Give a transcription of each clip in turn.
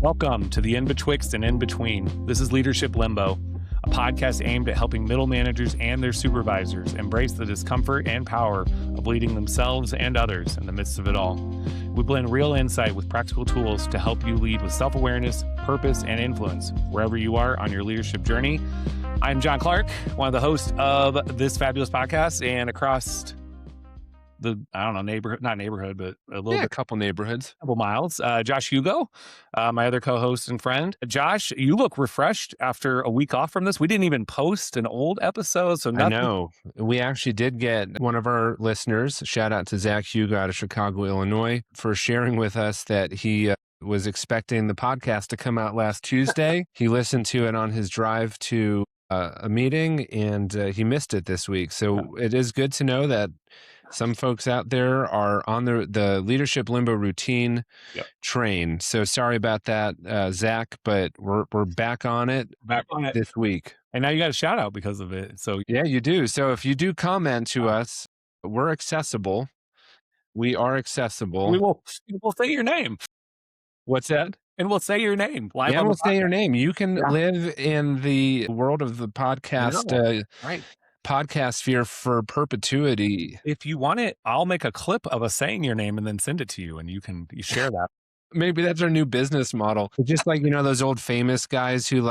Welcome to the In-Betwixt and In-Between. This is Leadership Limbo, a podcast aimed at helping middle managers and their supervisors embrace the discomfort and power of leading themselves and others in the midst of it all. We blend real insight with practical tools to help you lead with self-awareness, purpose, and influence wherever you are on your leadership journey. I'm John Clark, one of the hosts of this fabulous podcast, and across the, not neighborhood, but a couple neighborhoods, couple miles, Josh Hugo, my other co-host and friend. Josh, you look refreshed after a week off from this. We didn't even post an old episode, so nothing. I know. We actually did get one of our listeners, shout out to Zach Hugo out of Chicago, Illinois, for sharing with us that he was expecting the podcast to come out last Tuesday. He listened to it on his drive to a meeting, and he missed it this week. So It is good to know that some folks out there are on the Leadership Limbo routine train. So sorry about that, Zach, but we're back on it. This week. And now you got a shout out because of it. So yeah, you do. So if you do comment to us, we're accessible. We are accessible. We'll say your name. What's that? And we'll say your name. We'll say your name. You can live in the world of the podcast. Right. Podcast sphere for perpetuity. If you want it, I'll make a clip of us saying your name and then send it to you, and you share that. Maybe that's our new business model. Just like, those old famous guys who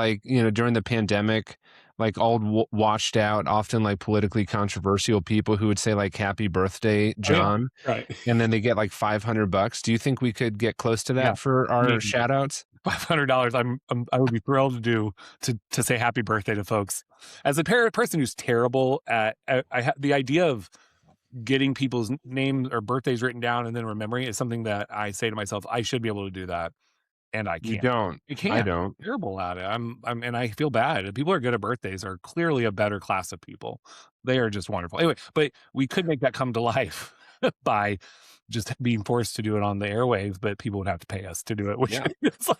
during the pandemic, like old washed out, often like politically controversial people who would say like, happy birthday, John. Oh, yeah. Right. And then they get like $500. Do you think we could get close to that for our shout outs? $500. I would be thrilled to say happy birthday to folks. As a person who's terrible at, the idea of getting people's names or birthdays written down and then remembering it is something that I say to myself, I should be able to do that. And I can't. You don't. You can't. I don't. I'm terrible at it. And I feel bad. People who are good at birthdays are clearly a better class of people. They are just wonderful. Anyway, but we could make that come to life by just being forced to do it on the airwaves, but people would have to pay us to do it, which is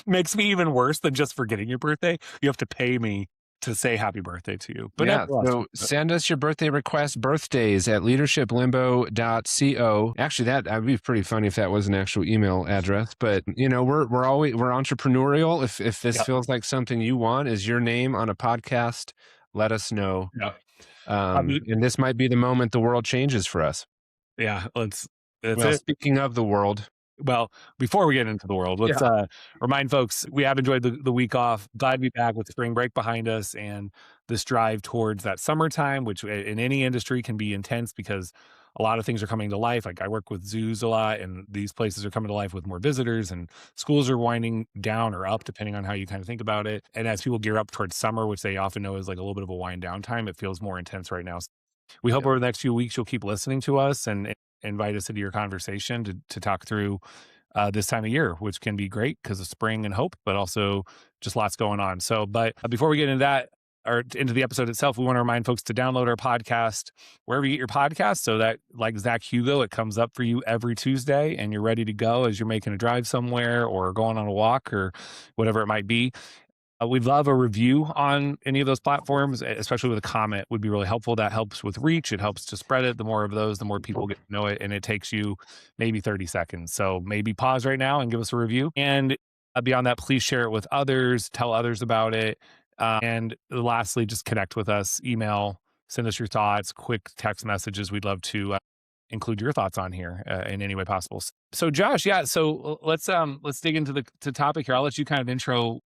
makes me even worse than just forgetting your birthday. You have to pay me to say happy birthday to you. But so send us your birthday request, birthdays at leadershiplimbo.co. Actually, that would be pretty funny if that was an actual email address. But we're entrepreneurial. If this feels like something you want is your name on a podcast, let us know. Yeah. And this might be the moment the world changes for us. Yeah, speaking of the world. Well, before we get into the world, let's remind folks we have enjoyed the week off. Glad to be back with spring break behind us and this drive towards that summertime, which in any industry can be intense because a lot of things are coming to life. Like I work with zoos a lot, and these places are coming to life with more visitors, and schools are winding down or up, depending on how you kind of think about it. And as people gear up towards summer, which they often know is like a little bit of a wind down time, it feels more intense right now. We hope over the next few weeks you'll keep listening to us and invite us into your conversation to talk through this time of year, which can be great because of spring and hope, but also just lots going on. So, but before we get into that or into the episode itself, we want to remind folks to download our podcast wherever you get your podcast so that, like Zach Hugo, it comes up for you every Tuesday and you're ready to go as you're making a drive somewhere or going on a walk or whatever it might be. We'd love a review on any of those platforms, especially with a comment would be really helpful. That helps with reach. It helps to spread it. The more of those, the more people get to know it. And it takes you maybe 30 seconds. So maybe pause right now and give us a review. And beyond that, please share it with others, tell others about it. And lastly, just connect with us, email, send us your thoughts, quick text messages. We'd love to include your thoughts on here in any way possible. So Josh, so let's dig into the topic here. I'll let you kind of intro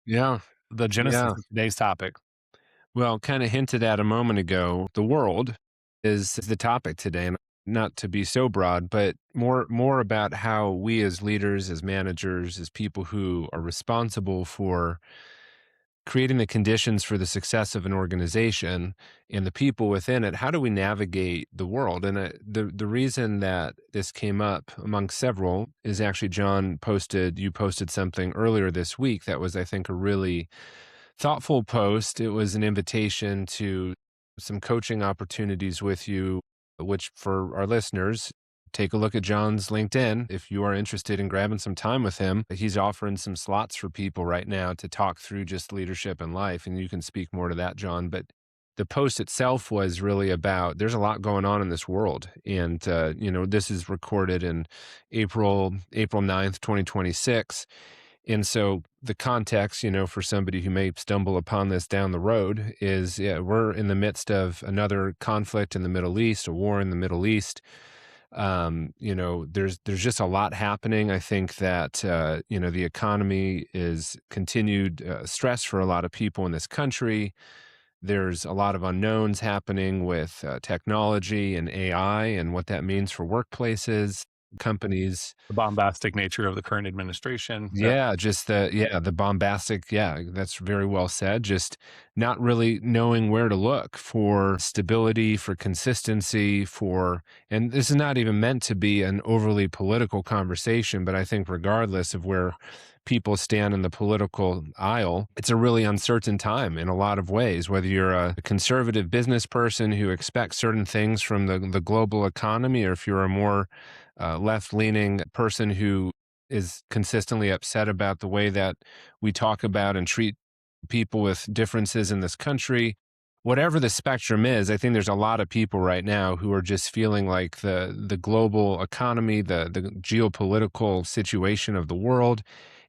the genesis of today's topic. Well, kind of hinted at a moment ago, the world is the topic today. And not to be so broad, but more about how we as leaders, as managers, as people who are responsible for creating the conditions for the success of an organization and the people within it, how do we navigate the world? And the reason that this came up among several is actually you posted something earlier this week that was, I think, a really thoughtful post. It was an invitation to some coaching opportunities with you, which for our listeners, take a look at John's LinkedIn. If you are interested in grabbing some time with him, he's offering some slots for people right now to talk through just leadership and life. And you can speak more to that, John. But the post itself was really about, there's a lot going on in this world. And, this is recorded in April 9th, 2026. And so the context, for somebody who may stumble upon this down the road is, yeah, we're in the midst of another conflict in the Middle East, a war in the Middle East. There's just a lot happening. I think that the economy is continued stress for a lot of people in this country. There's a lot of unknowns happening with technology and AI and what that means for workplaces, companies. The bombastic nature of the current administration. Yeah. Yeah, just the bombastic, yeah, that's very well said. Just not really knowing where to look for stability, for consistency, and this is not even meant to be an overly political conversation, but I think regardless of where people stand in the political aisle, it's a really uncertain time in a lot of ways, whether you're a conservative business person who expects certain things from the global economy, or if you're a more left-leaning person who is consistently upset about the way that we talk about and treat people with differences in this country. Whatever the spectrum is, I think there's a lot of people right now who are just feeling like the global economy, the geopolitical situation of the world,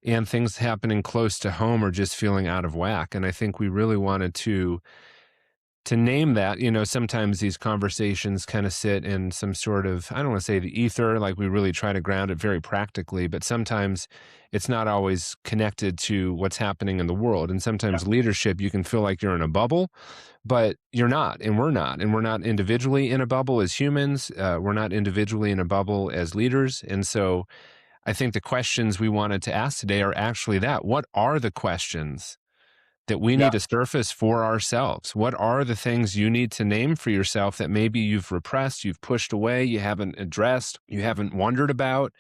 and things happening close to home are just feeling out of whack. And I think we really wanted to name that. Sometimes these conversations kind of sit in some sort of, I don't want to say the ether, like we really try to ground it very practically, but sometimes it's not always connected to what's happening in the world. And Yeah. sometimes leadership, you can feel like you're in a bubble, but you're not, and we're not. And we're not individually in a bubble as humans. We're not individually in a bubble as leaders. And so I think the questions we wanted to ask today are actually that. What are the questions that we Yeah. need to surface for ourselves? What are the things you need to name for yourself that maybe you've repressed, you've pushed away, you haven't addressed, you haven't wondered about,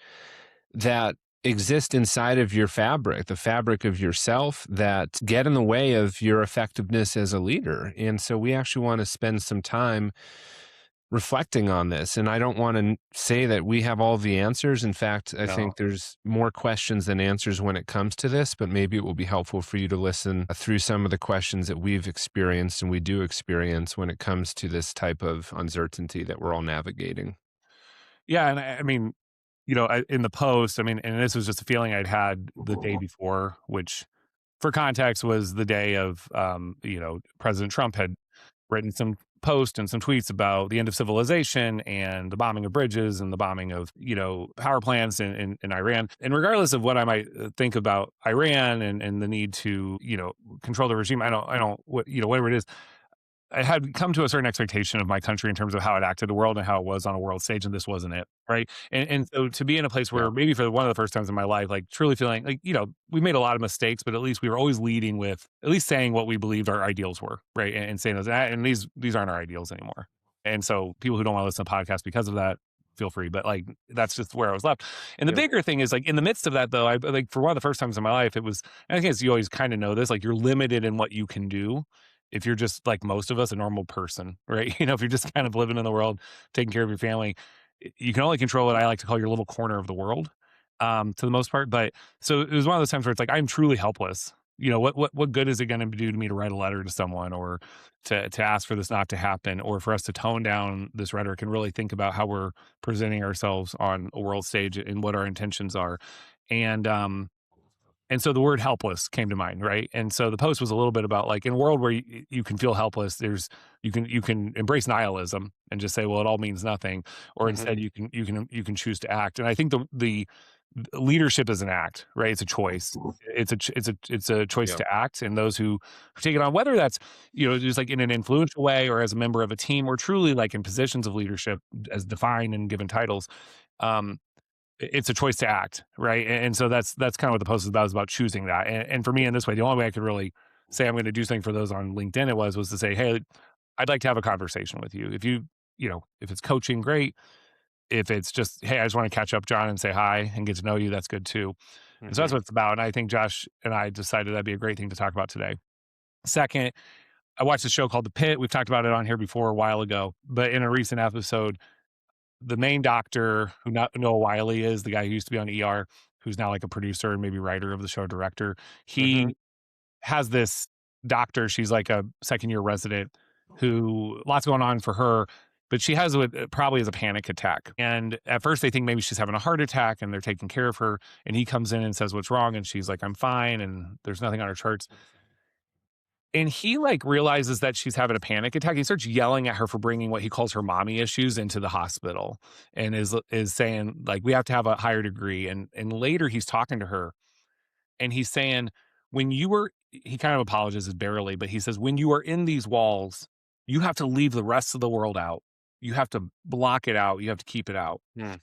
that exist inside of your fabric, the fabric of yourself, that get in the way of your effectiveness as a leader? And so we actually want to spend some time reflecting on this. And I don't want to say that we have all the answers. In fact, I No. think there's more questions than answers when it comes to this, but maybe it will be helpful for you to listen through some of the questions that we've experienced and we do experience when it comes to this type of uncertainty that we're all navigating. Yeah, and I mean, in the post, I mean, and this was just a feeling I'd had the day before, which for context was the day of, President Trump had written some posts and some tweets about the end of civilization and the bombing of bridges and the bombing of, power plants in Iran. And regardless of what I might think about Iran and the need to, control the regime, whatever it is, I had come to a certain expectation of my country in terms of how it acted the world and how it was on a world stage, and this wasn't it, right? And so to be in a place Yeah. where maybe for one of the first times in my life, like truly feeling like, we made a lot of mistakes, but at least we were always leading with at least saying what we believed our ideals were, right? And saying those, and these aren't our ideals anymore. And so people who don't want to listen to podcasts because of that, feel free. But like that's just where I was left. And the Yeah. bigger thing is like in the midst of that though, I like for one of the first times in my life, it was, and I think you always kind of know this, like you're limited in what you can do if you're just like most of us, a normal person, right? If you're just kind of living in the world, taking care of your family, you can only control what I like to call your little corner of the world, to the most part. But so it was one of those times where it's like I'm truly helpless. What good is it going to do to me to write a letter to someone or to ask for this not to happen, or for us to tone down this rhetoric and really think about how we're presenting ourselves on a world stage and what our intentions are, and and so the word helpless came to mind, right? And so the post was a little bit about like in a world where you can feel helpless, you can embrace nihilism and just say, well, it all means nothing, or Mhm. instead you can choose to act. And I think the leadership is an act, right? It's a choice. It's a choice Yeah. to act, and those who take it on, whether that's just like in an influential way or as a member of a team, or truly like in positions of leadership as defined and given titles. Um, it's a choice to act, right? And so that's kind of what the post is about, is about choosing that. And for me in this way, the only way I could really say I'm going to do something for those on LinkedIn, was to say, hey, I'd like to have a conversation with you. If it's coaching, great. If it's just, hey, I just want to catch up, John, and say hi and get to know you, that's good too. And so that's Mhm. what it's about. And I think Josh and I decided that'd be a great thing to talk about today. Second, I watched a show called The Pit. We've talked about it on here before a while ago, but in a recent episode, the main doctor, who Noah Wiley is, the guy who used to be on ER, who's now like a producer and maybe writer of the show, director, Mhm. he has this doctor, she's like a second year resident, who lots going on for her. but she has what probably is a panic attack. And at first they think maybe she's having a heart attack and they're taking care of her. And he comes in and says, "What's wrong?" And she's like, "I'm fine." And there's nothing on her charts. And he like realizes that she's having a panic attack. He starts yelling at her for bringing what he calls her mommy issues into the hospital, and is saying like, "We have to have a higher degree." And later he's talking to her and he's saying, "When you were," he kind of apologizes barely, but he says, "When you are in these walls, you have to leave the rest of the world out. You have to block it out. You have to keep it out." Mm.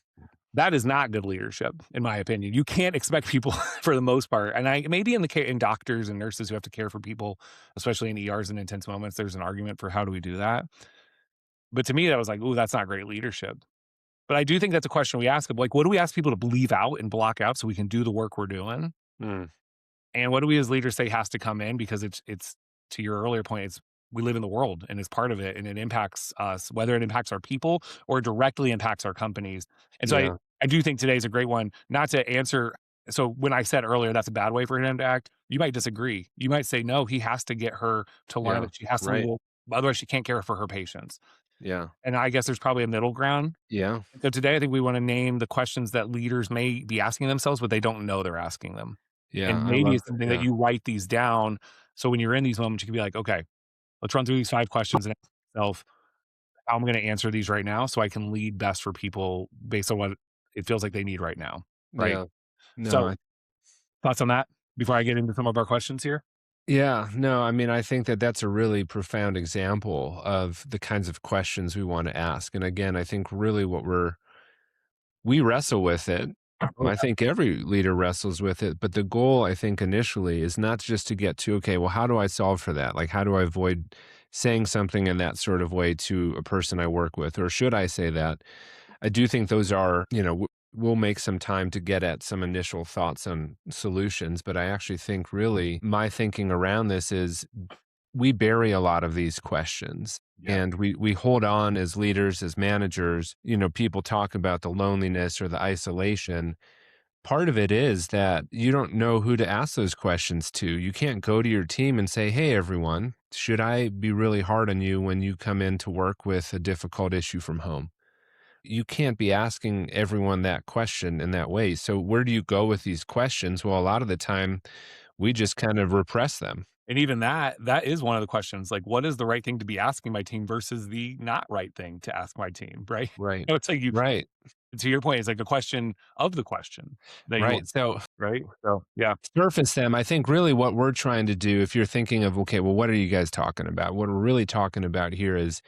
That is not good leadership, in my opinion. You can't expect people for the most part, and I maybe in doctors and nurses who have to care for people, especially in ERs and intense moments, there's an argument for how do we do that. But to me, that was like, "Ooh, that's not great leadership." But I do think that's a question we ask of, like, what do we ask people to leave out and block out so we can do the work we're doing? Mm. And what do we as leaders say has to come in? Because it's to your earlier point, it's we live in the world and it's part of it and it impacts us, whether it impacts our people or directly impacts our companies. And so Yeah. I do think today is a great one, not to answer. So when I said earlier that's a bad way for him to act, you might disagree. You might say, no, he has to get her to learn Yeah. that she has to Right. leave, otherwise she can't care for her patients. Yeah. And I guess there's probably a middle ground. Yeah. So today I think we want to name the questions that leaders may be asking themselves, but they don't know they're asking them. Yeah. And I maybe love it's that. something that Yeah. you write these down, so when you're in these moments, you can be like, "Okay, let's run through these 5 questions and ask myself how I'm gonna answer these right now so I can lead best for people based on what it feels like they need right now." Right? Yeah. No, So, thoughts on that before I get into some of our questions here? yeah, no, I mean, I think that that's a really profound example of the kinds of questions we want to ask. And again, I think really we wrestle with it. Oh, I yeah. think every leader wrestles with it, but the goal, I think, initially is not just to get to, okay, well, how do I solve for that? Like, how do I avoid saying something in that sort of way to a person I work with? Or should I say that? I do think those are, we'll make some time to get at some initial thoughts on solutions, but I actually think really my thinking around this is we bury a lot of these questions Yeah. and we hold on as leaders, as managers. People talk about the loneliness or the isolation. Part of it is that you don't know who to ask those questions to. You can't go to your team and say, "Hey, everyone, should I be really hard on you when you come in to work with a difficult issue from home?" You can't be asking everyone that question in that way. So where do you go with these questions? Well, a lot of the time we just kind of repress them. And even that is one of the questions, like, what is the right thing to be asking my team versus the not right thing to ask my team, right? Right. It's like you Right. to your point, it's like a question of the question that you want, Right. So right? So, yeah. surface them. I think really what we're trying to do, if you're thinking of, okay, well, what are you guys talking about? What we're really talking about here is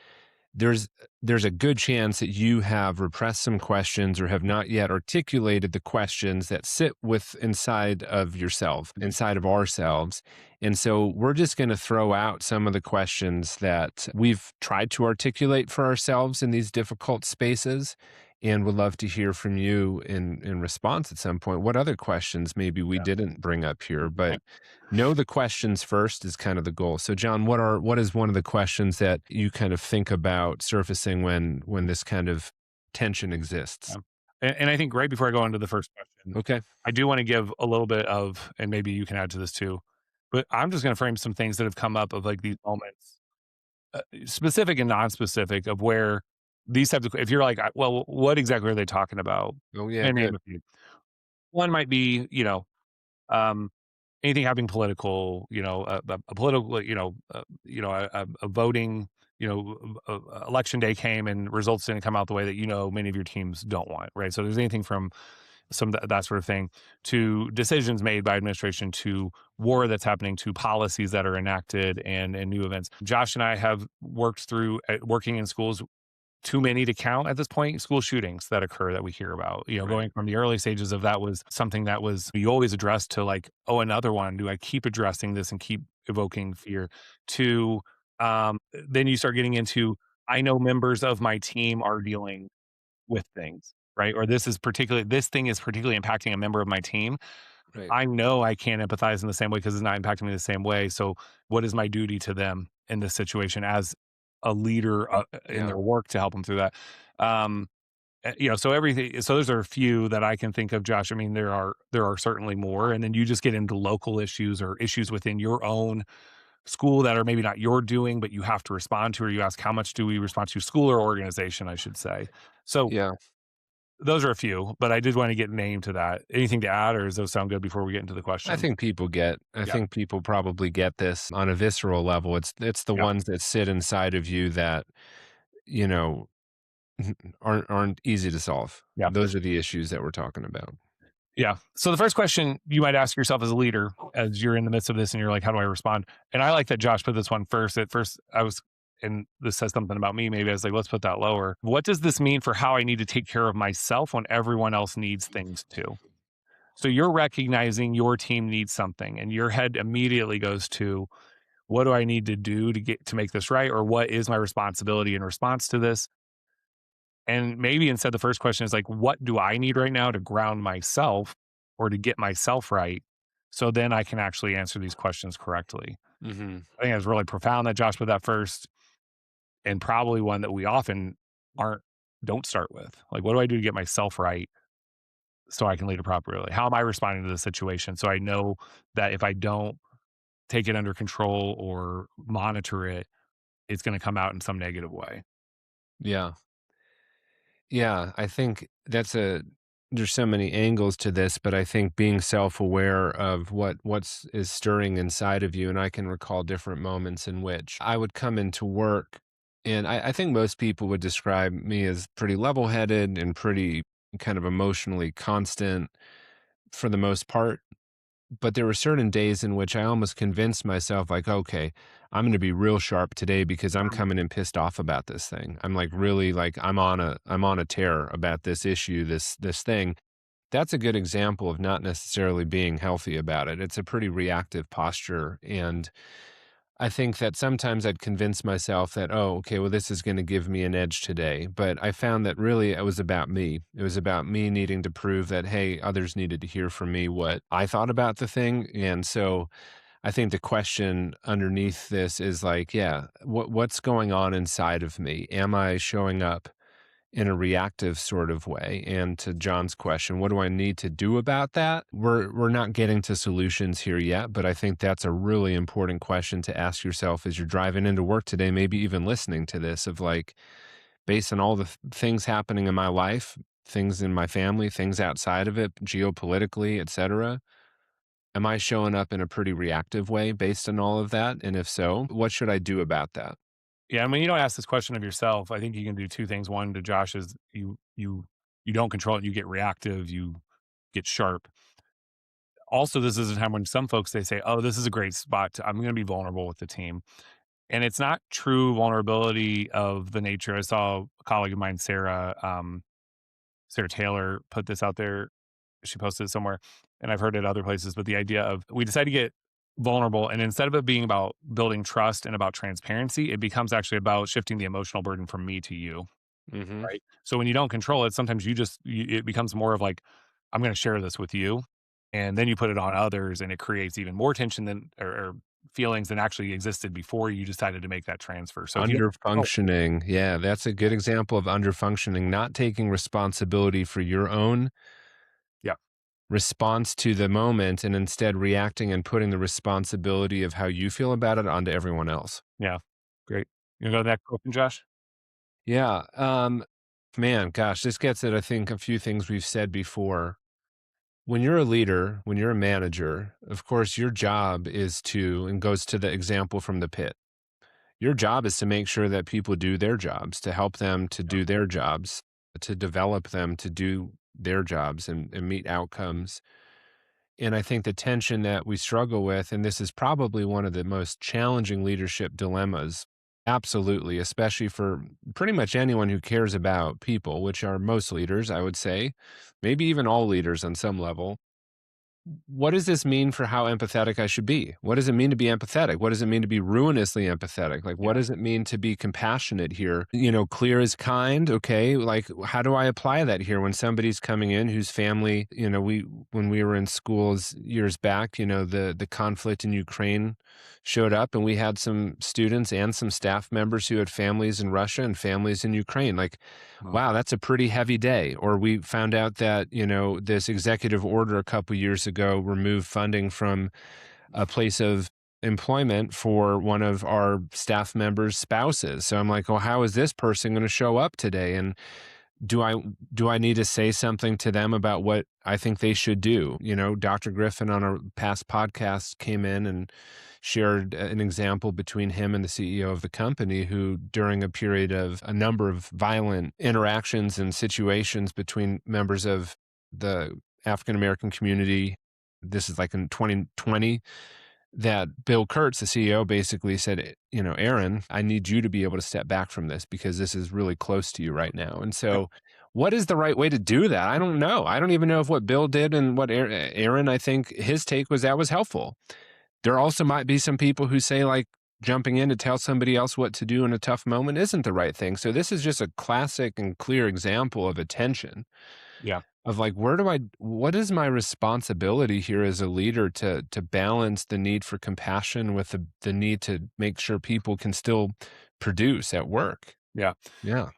there's there's a good chance that you have repressed some questions or have not yet articulated the questions that sit with inside of yourself, inside of ourselves. And so we're just going to throw out some of the questions that we've tried to articulate for ourselves in these difficult spaces and would love to hear from you in response at some point. What other questions maybe we Yeah. didn't bring up here, but know the questions first is kind of the goal. So John, what is one of the questions that you kind of think about surfacing when this kind of tension exists? Yeah. And I think right before I go into the first question, Okay. I do want to give a little bit of, and maybe you can add to this too, but I'm just going to frame some things that have come up of like these moments, specific and non-specific, of where these types of, if you're like, well, what exactly are they talking about? Oh yeah, And name good. a few. One might be, um, anything having political, a political, a voting, election day came and results didn't come out the way that, many of your teams don't want, right? So there's anything from some that sort of thing to decisions made by administration to war that's happening to policies that are enacted and new events. Josh and I have worked through working in schools, too many to count at this point, school shootings that occur that we hear about, Right. going from the early stages of that was something that was you always address to like, oh, another one. Do I keep addressing this and keep evoking fear? To then you start getting into, I know members of my team are dealing with things, right? Or this thing is particularly impacting a member of my team. Right. I know I can't empathize in the same way because it's not impacting me the same way. So what is my duty to them in this situation as a leader in Yeah. their work to help them through that? Um, so everything. So those are a few that I can think of, Josh. I mean, there are certainly more, and then you just get into local issues or issues within your own school that are maybe not your doing, but you have to respond to, or you ask, how much do we respond to, school or organization, I should say. So Yeah. those are a few, but I did want to get name to that. Anything to add, or does those sound good before we get into the question? I Yeah. think people probably get this on a visceral level. It's the Yeah. ones that sit inside of you that, you know, aren't easy to solve. Yeah. Those are the issues that we're talking about. Yeah. So the first question you might ask yourself as a leader, as you're in the midst of this and you're like, how do I respond? And I like that Josh put this one first. At first, I was, and this says something about me. Maybe I was like, let's put that lower. What does this mean for how I need to take care of myself when everyone else needs things too? So you're recognizing your team needs something, and your head immediately goes to, what do I need to do to get to make this right? Or what is my responsibility in response to this? And maybe instead the first question is like, what do I need right now to ground myself or to get myself right? So then I can actually answer these questions correctly. Hmm. I think it's really profound that Josh put that first, and probably one that we often aren't don't start with. Like, what do I do to get myself right so I can lead appropriately? How am I responding to the situation? So I know that if I don't take it under control or monitor it, it's going to come out in some negative way. Yeah. Yeah, I think there's so many angles to this, but I think being self-aware of what's is stirring inside of you, and I can recall different moments in which I would come into work, and I think most people would describe me as pretty level-headed and pretty kind of emotionally constant for the most part. But there were certain days in which I almost convinced myself, like, okay, I'm going to be real sharp today because I'm coming in pissed off about this thing. I'm like really like I'm on a tear about this issue, this thing. That's a good example of not necessarily being healthy about it. It's a pretty reactive posture. And I think that sometimes I'd convince myself that, oh, okay, well, this is going to give me an edge today. But I found that really it was about me. It was about me needing to prove that, hey, others needed to hear from me what I thought about the thing. And so I think the question underneath this is like, yeah, what's going on inside of me? Am I showing up in a reactive sort of way? And to John's question, what do I need to do about that? We're not getting to solutions here yet, but I think that's a really important question to ask yourself as you're driving into work today, maybe even listening to this of like, based on all the things happening in my life, things in my family, things outside of it, geopolitically, et cetera. Am I showing up in a pretty reactive way based on all of that? And if so, what should I do about that? Yeah, I mean, you don't ask this question of yourself. I think you can do two things. One, to Josh, is you don't control it. You get reactive. You get sharp. Also, this is a time when some folks they say, "Oh, this is a great spot. I'm going to be vulnerable with the team," and it's not true vulnerability of the nature. I saw a colleague of mine, Sarah Taylor, put this out there. She posted it somewhere, and I've heard it other places. But the idea of we decide to get vulnerable, and instead of it being about building trust and about transparency, it becomes actually about shifting the emotional burden from me to you. Hmm. Right. So when you don't control it, sometimes it becomes more of like, I'm going to share this with you. And then you put it on others and it creates even more tension than, or feelings than actually existed before you decided to make that transfer. So if you don't control, Underfunctioning. Yeah, that's a good example of underfunctioning, not taking responsibility for your own yeah, response to the moment and instead reacting and putting the responsibility of how you feel about it onto everyone else. yeah, great. You go to that question, Josh? Yeah. Man, gosh, this gets at, I think, a few things we've said before. When you're a leader, when you're a manager, of course, your job is to, and goes to the example from the pit. Your job is to make sure that people do their jobs, to help them to Yeah. do their jobs, to develop them to do their jobs and meet outcomes. And I think the tension that we struggle with, and this is probably one of the most challenging leadership dilemmas, absolutely, especially for pretty much anyone who cares about people, which are most leaders, I would say, maybe even all leaders on some level. What does this mean for how empathetic I should be? What does it mean to be empathetic? What does it mean to be ruinously empathetic? Like, what Yeah. does it mean to be compassionate here? Clear is kind. Okay. Like, how do I apply that here when somebody's coming in whose family, when we were in schools years back, the conflict in Ukraine showed up and we had some students and some staff members who had families in Russia and families in Ukraine. Like, Well, wow, that's a pretty heavy day. Or we found out that, this executive order a couple years ago removed funding from a place of employment for one of our staff members' spouses. So I'm like, well, how is this person going to show up today? And do I do I need to say something to them about what I think they should do? You know, Dr. Griffin on a past podcast came in and shared an example between him and the CEO of the company who during a period of a number of violent interactions and situations between members of the African American community, this is like in 2020, that Bill Kurtz, the CEO, basically said, you know, Aaron, I need you to be able to step back from this because this is really close to you right now. And so, what is the right way to do that? I don't know. I don't even know if what Bill did and what Aaron, I think his take was that was helpful. There also might be some people who say, like, jumping in to tell somebody else what to do in a tough moment isn't the right thing. So, this is just a classic and clear example of attention Yeah. of like what is my responsibility here as a leader to balance the need for compassion with the need to make sure people can still produce at work. Yeah. Yeah.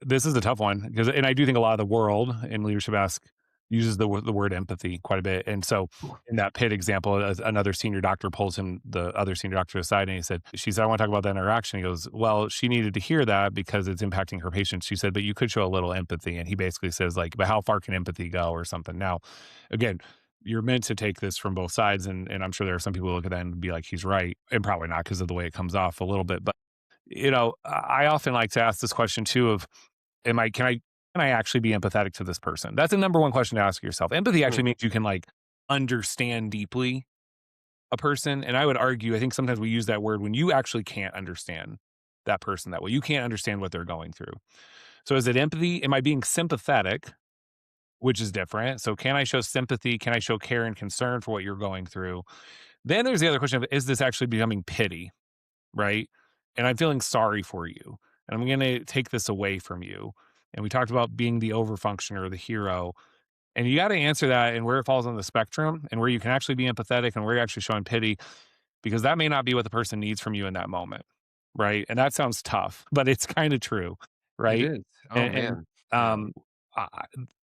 This is a tough one because, and I do think a lot of the world in Leadership Ask uses the word empathy quite a bit. And so, in that pit example, another senior doctor pulls the other senior doctor aside, and she said, "I want to talk about that interaction." He goes, "Well, she needed to hear that because it's impacting her patients." She said, "But you could show a little empathy." And he basically says, like, "But how far can empathy go, or something?" Now, again, you're meant to take this from both sides, and I'm sure there are some people who look at that and be like, "He's right," and probably not because of the way it comes off a little bit, but I often like to ask this question too of, am I can I actually be empathetic to this person? That's the number one question to ask yourself. Empathy Mm. actually means you can like understand deeply a person. And I would argue, I think sometimes we use that word when you actually can't understand that person that way. You can't understand what they're going through. So is it empathy? Am I being sympathetic, which is different? So can I show sympathy? Can I show care and concern for what you're going through? Then there's the other question of, is this actually becoming pity? Right? And I'm feeling sorry for you. And I'm going to take this away from you. And we talked about being the overfunctioner, the hero. And you got to answer that and where it falls on the spectrum and where you can actually be empathetic and where you're actually showing pity, because that may not be what the person needs from you in that moment. Right. And that sounds tough, but it's kind of true. It Right. is. Oh And man. Yeah. um, I,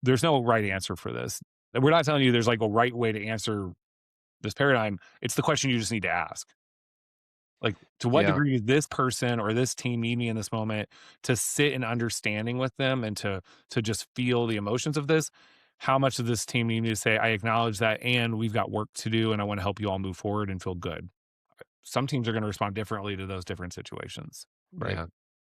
there's no right answer for this. And we're not telling you there's like a right way to answer this paradigm. It's the question you just need to ask. Like, to what Yeah. degree does this person or this team need me in this moment to sit in understanding with them and to just feel the emotions of this? How much does this team need me to say, I acknowledge that and we've got work to do and I want to help you all move forward and feel good? Some teams are going to respond differently to those different situations, right? Yeah.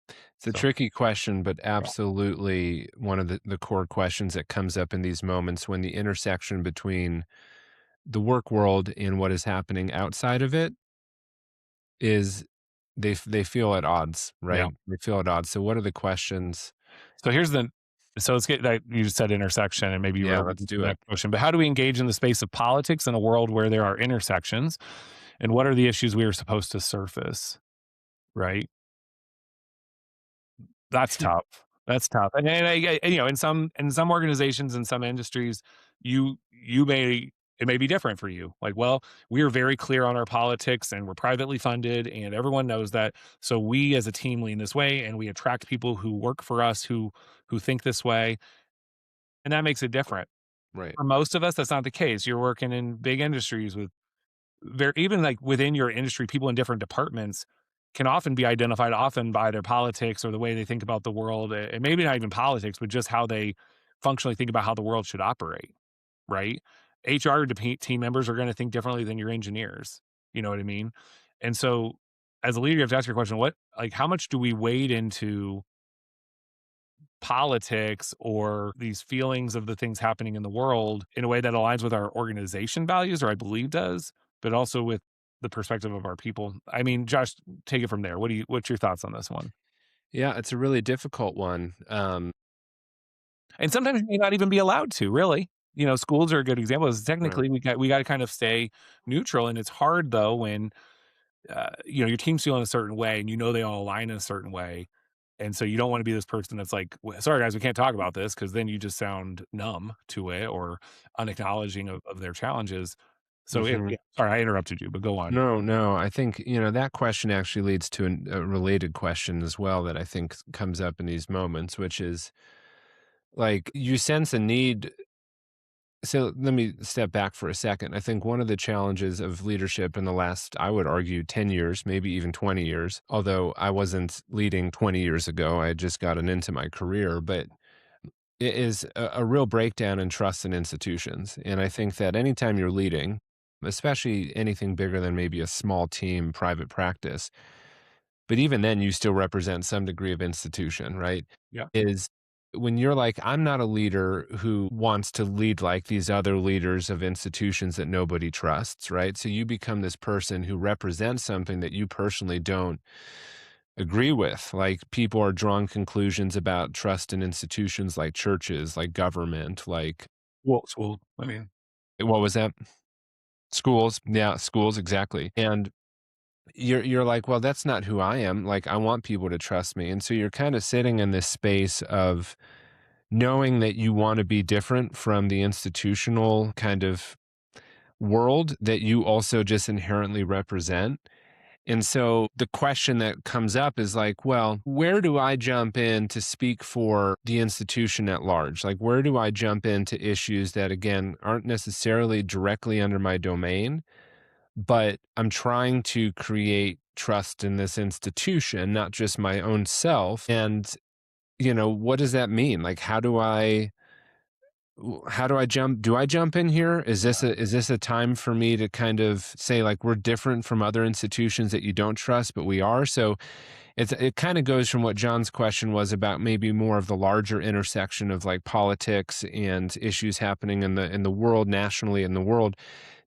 It's a So, tricky question, but yeah. absolutely one of the core questions that comes up in these moments when the intersection between the work world and what is happening outside of it is they feel at odds, Yeah. right? They feel at odds. So what are the questions? So so let's get that. You just said intersection and maybe you Yeah, were let's the do it. next question, but how do we engage in the space of politics in a world where there are intersections, and what are the issues we are supposed to surface? Right. That's tough. That's tough. In some organizations, in some industries, you may it may be different for you. Like, well, we are very clear on our politics and we're privately funded and everyone knows that. So we as a team lean this way and we attract people who work for us who think this way, and that makes it different. Right. For most of us, that's not the case. You're working in big industries with there, even like within your industry, people in different departments can often be identified often by their politics or the way they think about the world, and maybe not even politics, but just how they functionally think about how the world should operate, right? Team members are going to think differently than your engineers. You know what I mean? And so, as a leader, you have to ask your question: how much do we wade into politics or these feelings of the things happening in the world in a way that aligns with our organization values, or I believe does, but also with the perspective of our people? I mean, Josh, take it from there. What's your thoughts on this one? Yeah, it's a really difficult one. And sometimes you may not even be allowed to, really. Schools are a good example. Is Right. technically we got to kind of stay neutral, and it's hard though when your team's feeling a certain way, and they all align in a certain way. And so you don't want to be this person that's like, Sorry, guys, we can't talk about this," because then you just sound numb to it or unacknowledging of their challenges. So, Mhm. yeah, sorry, I interrupted you, but go on. No, no, I think, that question actually leads to a related question as well that I think comes up in these moments, which is like you sense a need So let me step back for a second. I think one of the challenges of leadership in the last, I would argue, 10 years, maybe even 20 years, although I wasn't leading 20 years ago, I had just gotten into my career, but it is a real breakdown in trust in institutions. And I think that anytime you're leading, especially anything bigger than maybe a small team, private practice, but even then you still represent some degree of institution, right? Yeah. Is when you're like, I'm not a leader who wants to lead like these other leaders of institutions that nobody trusts, right? So you become this person who represents something that you personally don't agree with. Like people are drawing conclusions about trust in institutions like churches, like government, like Well, I mean, what was that? Schools. Yeah, schools, exactly. And you're like, well, that's not who I am. Like, I want people to trust me. And so you're kind of sitting in this space of knowing that you want to be different from the institutional kind of world that you also just inherently represent. And so the question that comes up is like, well, where do I jump in to speak for the institution at large? Like, where do I jump into issues that, again, aren't necessarily directly under my domain, but I'm trying to create trust in this institution, not just my own self. And, what does that mean? Like, how do I jump? Do I jump in here? Is this a time for me to kind of say like we're different from other institutions that you don't trust, but we are? So it kind of goes from what John's question was about maybe more of the larger intersection of like politics and issues happening in the world nationally in the world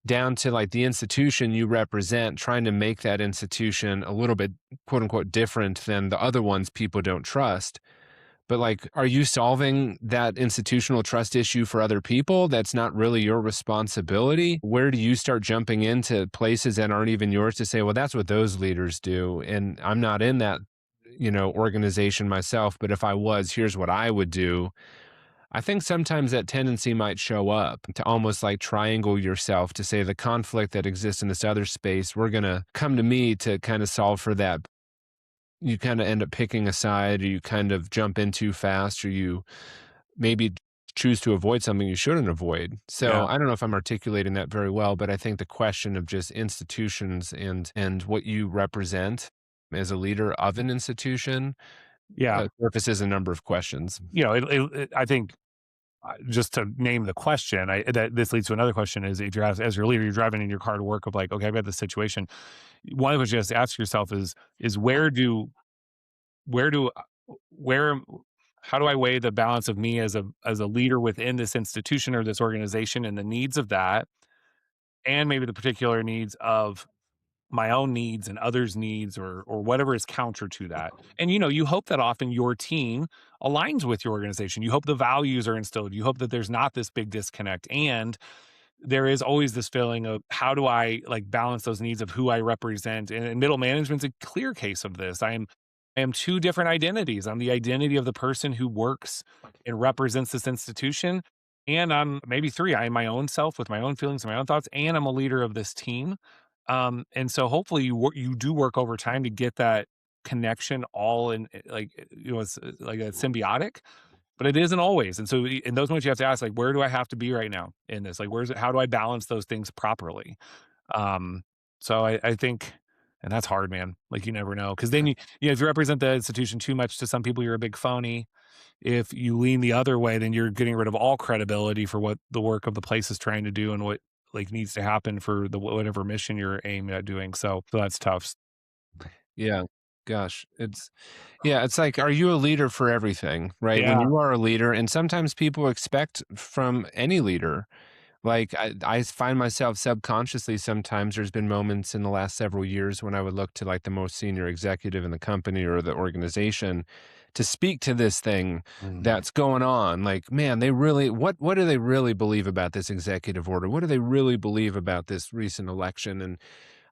down to like the institution you represent, trying to make that institution a little bit quote unquote different than the other ones people don't trust. But like, are you solving that institutional trust issue for other people? That's not really your responsibility. Where do you start jumping into places that aren't even yours to say, well, that's what those leaders do. And I'm not in that, organization myself, but if I was, here's what I would do. I think sometimes that tendency might show up to almost like triangle yourself to say the conflict that exists in this other space, we're going to come to me to kind of solve for that. You kind of end up picking a side, or you kind of jump in too fast, or you maybe choose to avoid something you shouldn't avoid. So yeah, I don't know if I'm articulating that very well, but I think the question of just institutions and what you represent as a leader of an institution yeah. surfaces a number of questions. I think just to name the question, that this leads to another question is if you're as your leader, you're driving in your car to work of like, okay, I've got this situation. One of the questions you have to ask yourself is where do where how do I weigh the balance of me as a leader within this institution or this organization and the needs of that, and maybe the particular needs of my own needs and others' needs or whatever is counter to that. And you hope that often your team aligns with your organization. You hope the values are instilled. You hope that there's not this big disconnect. And there is always this feeling of how do I like balance those needs of who I represent? And middle management's a clear case of this. I am two different identities. I'm the identity of the person who works and represents this institution. And I'm maybe three. I am my own self with my own feelings and my own thoughts, and I'm a leader of this team. And so hopefully you do work over time to get that connection all in it's like a symbiotic, but it isn't always. And so in those moments you have to ask like, where do I have to be right now in this? Like, how do I balance those things properly? Um, so I think, and that's hard, man. Like you never know. Cause then if you represent the institution too much to some people, you're a big phony. If you lean the other way, then you're getting rid of all credibility for what the work of the place is trying to do and what like needs to happen for the whatever mission you're aimed at doing. So that's tough. Yeah. Gosh, it's like, are you a leader for everything, right? When Yeah. you are a leader, and sometimes people expect from any leader, like I find myself subconsciously sometimes there's been moments in the last several years when I would look to like the most senior executive in the company or the organization to speak to this thing Mm. that's going on. Like, man, they really what do they really believe about this executive order? What do they really believe about this recent election? And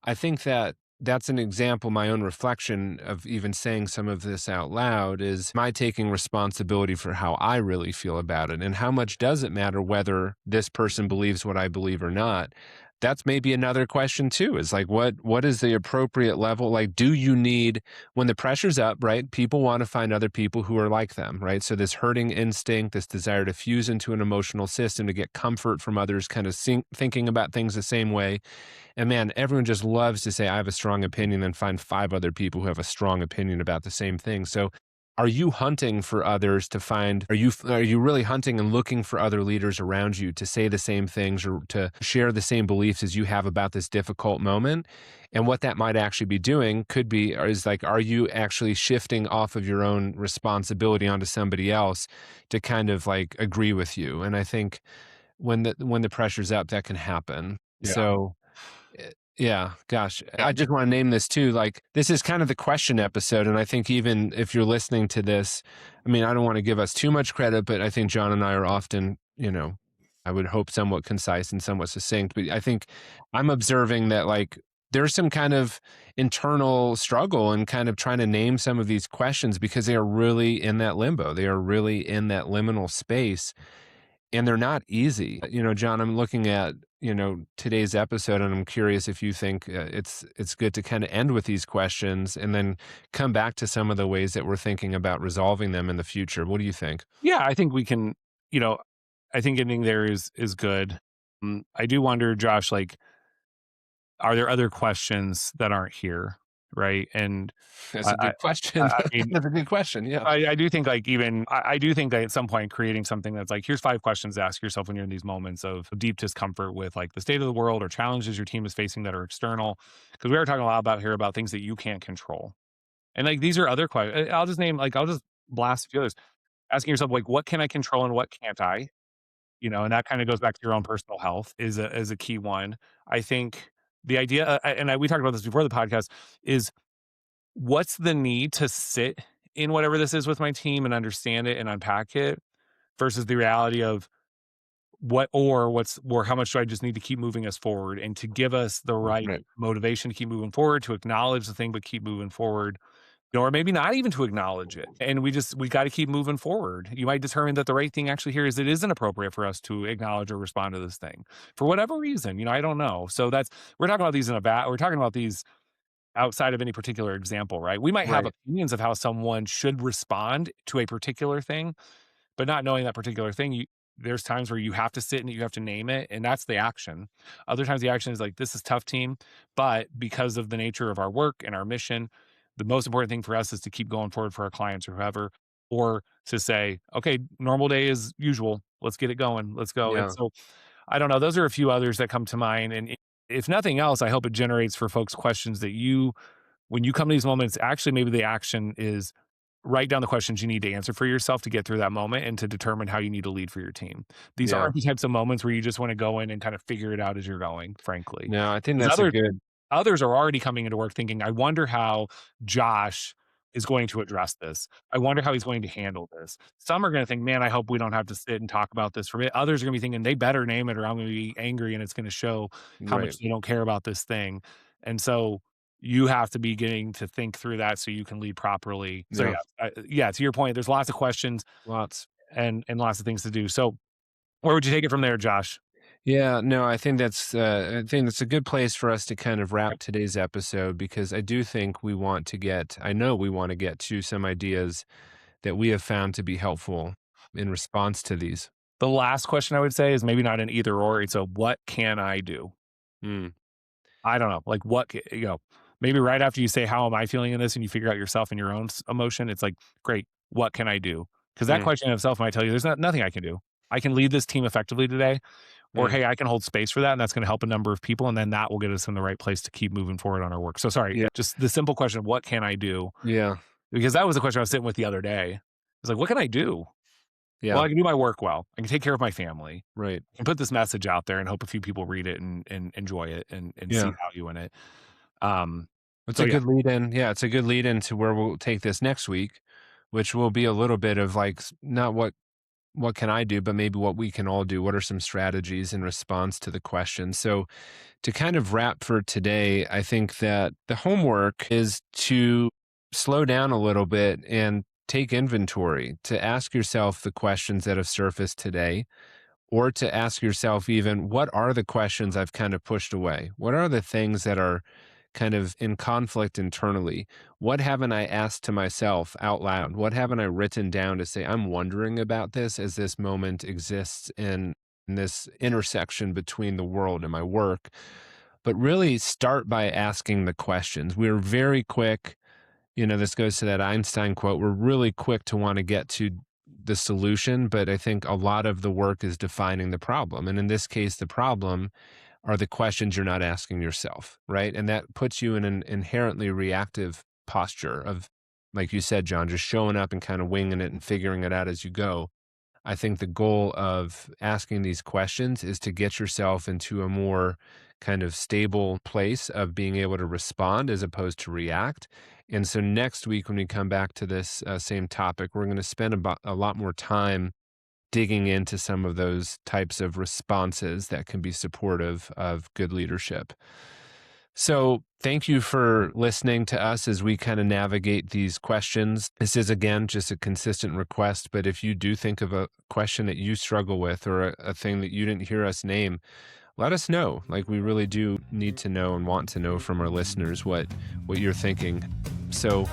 I think that that's an example, my own reflection of even saying some of this out loud is my taking responsibility for how I really feel about it. And how much does it matter whether this person believes what I believe or not? that's maybe another question too, is like, what is the appropriate level? Like, do you need, when the pressure's up, right? People want to find other people who are like them, right? So this herding instinct, this desire to fuse into an emotional system, to get comfort from others, kind of thinking about things the same way. And man, everyone just loves to say, I have a strong opinion, and find five other people who have a strong opinion about the same thing. So are you hunting for others to find, are you really hunting and looking for other leaders around you to say the same things or to share the same beliefs as you have about this difficult moment? And what that might actually be doing could be, or is like, are you actually shifting off of your own responsibility onto somebody else to kind of like agree with you? And I think when the pressure's up, that can happen. Yeah. So yeah, gosh, I just want to name this too. Like, this is kind of the question episode. And I think even if you're listening to this, I mean, I don't want to give us too much credit, but I think John and I are often, I would hope somewhat concise and somewhat succinct. But I think I'm observing that, like, there's some kind of internal struggle and kind of trying to name some of these questions because they are really in that limbo. They are really in that liminal space, and they're not easy. John, I'm looking at, today's episode, and I'm curious if you think it's good to kind of end with these questions and then come back to some of the ways that we're thinking about resolving them in the future. What do you think? Yeah, I think we can, you know, I think ending there is good. I do wonder, Josh, like, are there other questions that aren't here? Right. And That's I, a I, good question. I mean, That's a good question. Yeah. I do think like even I do think that at some point creating something that's like, here's 5 questions to ask yourself when you're in these moments of deep discomfort with like the state of the world or challenges your team is facing that are external. Because we are talking a lot about here about things that you can't control. And like these are other questions. I'll just name like I'll just blast a few others. Asking yourself like what can I control and what can't I? And that kind of goes back to your own personal health is a key one. I think the idea, we talked about this before the podcast, is what's the need to sit in whatever this is with my team and understand it and unpack it versus the reality of or how much do I just need to keep moving us forward and to give us the right Right. motivation to keep moving forward, to acknowledge the thing, but keep moving forward. Or maybe not even to acknowledge it. And we got to keep moving forward. You might determine that the right thing actually here is it isn't appropriate for us to acknowledge or respond to this thing for whatever reason. I don't know. So we're talking about these we're talking about these outside of any particular example, right? We might have Right. opinions of how someone should respond to a particular thing, but not knowing that particular thing, there's times where you have to sit and you have to name it, and that's the action. Other times the action is like, this is tough, team, but because of the nature of our work and our mission, the most important thing for us is to keep going forward for our clients or whoever, or to say, okay, normal day as usual. Let's get it going. Let's go. And Yeah. so I don't know. Those are a few others that come to mind. And if nothing else, I hope it generates for folks questions that when you come to these moments, actually, maybe the action is write down the questions you need to answer for yourself to get through that moment and to determine how you need to lead for your team. These Yeah. aren't the types of moments where you just want to go in and kind of figure it out as you're going, frankly. No, I think 'Cause that's a good. others are already coming into work thinking, I wonder how Josh is going to address this. I wonder how he's going to handle this. Some are going to think, man, I hope we don't have to sit and talk about this for it. Others are going to be thinking, they better name it or I'm going to be angry and it's going to show how Right. much they don't care about this thing. And so you have to be getting to think through that so you can lead properly. So Yeah. yeah, to your point, there's lots of questions Lots. and lots of things to do. So where would you take it from there, Josh? Yeah, no, I think that's a good place for us to kind of wrap today's episode, because I do think I know we want to get to some ideas that we have found to be helpful in response to these. The last question I would say is maybe not an either or. It's a what can I do? Mm, I don't know. Like maybe right after you say, how am I feeling in this? And you figure out yourself and your own emotion. It's like, great. What can I do? Because that mm, question in itself might tell you there's nothing I can do. I can lead this team effectively today, or mm. hey, I can hold space for that. And that's going to help a number of people. And then that will get us in the right place to keep moving forward on our work. So sorry, Yeah, just the simple question of what can I do? yeah, Because that was the question I was sitting with the other day. It's like, what can I do? Well, yeah, I can do my work well. I can take care of my family. right. I can put this message out there and hope a few people read it and enjoy it and see Yeah. value in it. Um, It's so a yeah, good lead in. Yeah, it's a good lead in to where we'll take this next week, which will be a little bit of like, not what can I do, but maybe what we can all do. What are some strategies in response to the question? So, to kind of wrap for today, I think that the homework is to slow down a little bit and take inventory, to ask yourself the questions that have surfaced today. or to ask yourself even, what are the questions I've kind of pushed away? What are the things that are kind of in conflict internally? What haven't I asked to myself out loud? What haven't I written down to say, I'm wondering about this as this moment exists in this intersection between the world and my work? But really start by asking the questions. We're very quick, this goes to that Einstein quote. We're really quick to want to get to the solution, but I think a lot of the work is defining the problem. And in this case, the problem are the questions you're not asking yourself, right? And that puts you in an inherently reactive posture of, like you said, John, just showing up and kind of winging it and figuring it out as you go. I think the goal of asking these questions is to get yourself into a more kind of stable place of being able to respond as opposed to react. And so next week, when we come back to this same topic, we're going to spend a lot more time digging into some of those types of responses that can be supportive of good leadership. So thank you for listening to us as we kind of navigate these questions. This is, again, just a consistent request, but if you do think of a question that you struggle with or a thing that you didn't hear us name, let us know. Like, we really do need to know and want to know from our listeners what you're thinking. So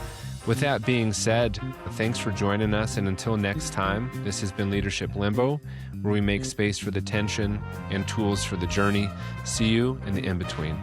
with that being said, thanks for joining us. And until next time, this has been Leadership Limbo, where we make space for the tension and tools for the journey. See you in the in-between.